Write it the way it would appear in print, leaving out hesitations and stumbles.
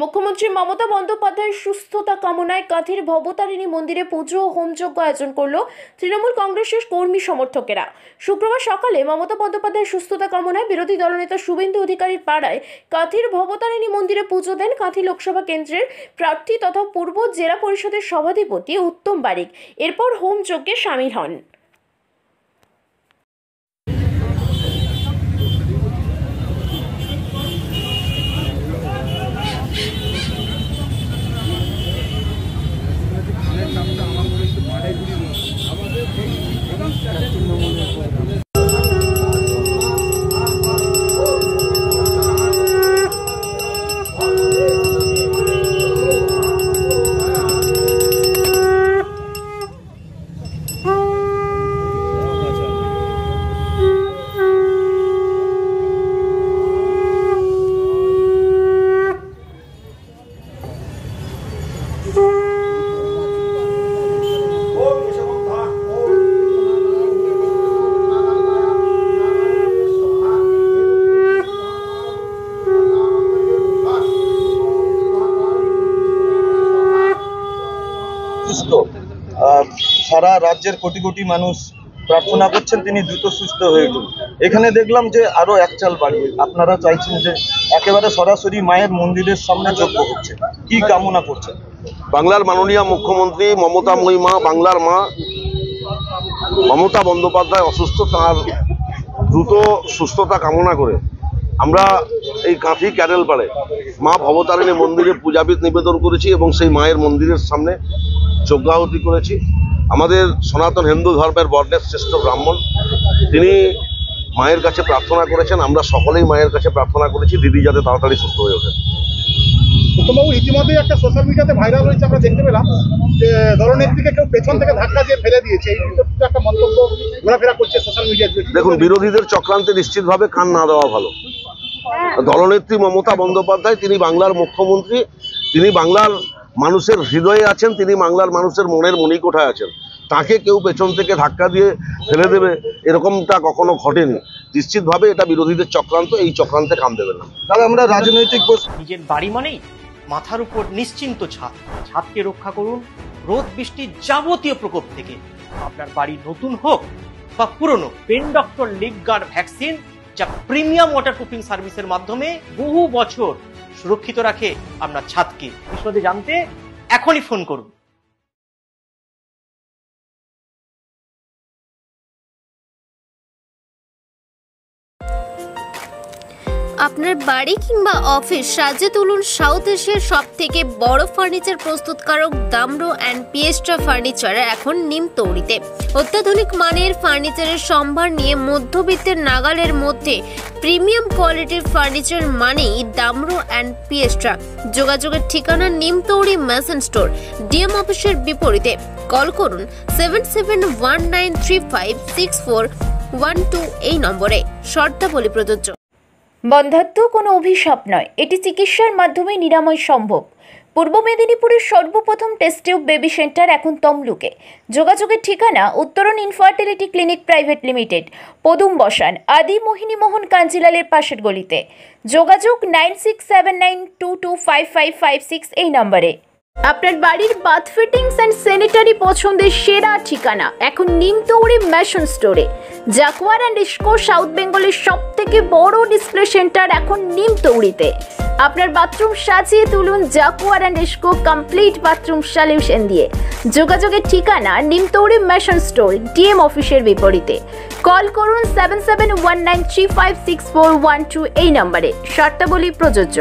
মুখ্যমন্ত্রী মমতা বন্দ্যোপাধ্যায়ের সুস্থতা কামনায় কাঁথির ভবতারিণী মন্দিরে পুজো ও হোমযজ্ঞ আয়োজন করল তৃণমূল কংগ্রেসের কর্মী সমর্থকেরা। শুক্রবার সকালে মমতা বন্দ্যোপাধ্যায়ের সুস্থতা কামনায় বিরোধী দলনেতা শুভেন্দু অধিকারীর পাড়ায় কাঁথির ভবতারিণী মন্দিরে পুজো দেন কাঁথি লোকসভা কেন্দ্রের প্রার্থী তথা পূর্ব জেলা পরিষদের সভাধিপতি উত্তম বারিক। এরপর হোমযজ্ঞে সামিল হন। সারা রাজ্যের কোটি কোটি মানুষ প্রার্থনা করছেন তিনি দ্রুত সুস্থ হয়ে উঠুন। এখানে দেখলাম যে আরো এক চাল বাড়িয়ে আপনারা চাইছেন যে একেবারে সরাসরি মায়ের মন্দিরের সামনে যজ্ঞ হচ্ছে, কি কামনা করছেন? বাংলার মাননীয় মুখ্যমন্ত্রী মমতাময়ী মা, বাংলার মা মমতা বন্দ্যোপাধ্যায় অসুস্থ, তার দ্রুত সুস্থতা কামনা করে আমরা এই কাঁথি ক্যারেল পাড়ে মা ভবতারিণী মন্দিরে পূজাবিধ নিবেদন করেছি এবং সেই মায়ের মন্দিরের সামনে যজ্ঞাহুতি করেছি। আমাদের সনাতন হিন্দু ধর্মের বর্ণের শ্রেষ্ঠ ব্রাহ্মণ তিনি মায়ের কাছে প্রার্থনা করেছেন, আমরা সকলেই মায়ের কাছে প্রার্থনা করেছি দিদি যাতে তাড়াতাড়ি সুস্থ হয়ে ওঠেন। উত্তমবাবু, ইতিমধ্যে একটা সোশ্যাল মিডিয়াতে ভাইরাল হয়েছে, আমরা দেখতে পেলাম যে দলনেত্রীকে কেউ পেছন থেকে ধাক্কা দিয়ে ফেলে দিয়েছে, এই একটা মন্তব্য ঘোরাফেরা করছে সোশ্যাল মিডিয়ায়। দেখুন, বিরোধীদের চক্রান্তে নিশ্চিতভাবে কান না দেওয়া ভালো। দলনেত্রী মমতা বন্দ্যোপাধ্যায় তিনি বাংলার মুখ্যমন্ত্রী, তিনি বাংলার মানুষের হৃদয়ে আছেন, তিনি বাংলার মানুষের মনের মণিকোঠায় আছেন। তাকে কেউ পেছন থেকে ধাক্কা দিয়ে ফেলে দেবে এরকমটা কখনো ঘটেনি। নিশ্চিতভাবে এটা বিরোধীদের চক্রান্ত, এই চক্রান্তে কান দেবেন না। তাহলে আমরা রাজনৈতিক নিজের বাড়ি মানেই মাথার উপর নিশ্চিন্ত ছাদ। ছাদকে রক্ষা করুন রোদ বৃষ্টির যাবতীয় প্রকোপ থেকে। আপনার বাড়ি নতুন হোক বা পুরনো, pen doctor leak guard vaccine যা প্রিমিয়াম ওয়াটারপ্রুফিং সার্ভিসের মাধ্যমে বহু বছর সুরক্ষিত রাখে আপনার ছাদকে। বিশদে জানতে এখনই ফোন করুন। আপনার বাড়ি কিংবা অফিস সাজিয়ে তুলুন সাউথ এশিয়ার সব থেকে বড় ফার্নিচার প্রস্তুতকারক দামরো অ্যান্ড পিয়েস্ট্রা ফার্নিচার এখন নিমতৌড়িতে। অত্যাধুনিক মানের ফার্নিচারের সম্ভার নিয়ে মধ্যবিত্তের নাগালের মধ্যে প্রিমিয়াম কোয়ালিটির ফার্নিচার মানেই দামরো অ্যান্ড পিয়েস্ট্রা। যোগাযোগের ঠিকানা নিমতৌড়ি মেসন স্টোর, ডিএম অফিসের বিপরীতে। কল করুন 7719356412 এই নম্বরে। শর্তাবলী প্রযোজ্য। বন্ধ্যাত্ব কোনো অভিশাপ নয়, এটি চিকিৎসার মাধ্যমে নিরাময় সম্ভব। পূর্ব মেদিনীপুরের সর্বপ্রথম টেস্ট টিউব বেবি সেন্টার এখন তমলুকে। যোগাযোগের ঠিকানা উত্তরণ ইনফার্টিলিটি ক্লিনিক প্রাইভেট লিমিটেড, পদুম বসান, আদি মোহিনী মোহন কাঞ্জিলালের পাশের গলিতে। যোগাযোগ 9679225556 এই নম্বরে। আপনার বাড়ির বাথ ফিটিংস অ্যান্ড স্যানিটারি পছন্দের সেরা ঠিকানা এখন নিমতৌড়ি মেশন স্টোরে। জাকুয়ার অ্যান্ড ইস্কো সাউথ বেঙ্গলের সব থেকে বড় ডিসপ্লে সেন্টার এখন নিমতৌড়িতে। আপনার বাথরুম সাজিয়ে তুলুন Jaquar and IISCO complete bathroom solution দিয়ে। যোগাযোগের ঠিকানা নিমতৌড়ি মেশন স্টোর, ডিএম অফিসের বিপরীতে। কল করুন 7719356412 এই নম্বরে। শর্তাবলী প্রযোজ্য।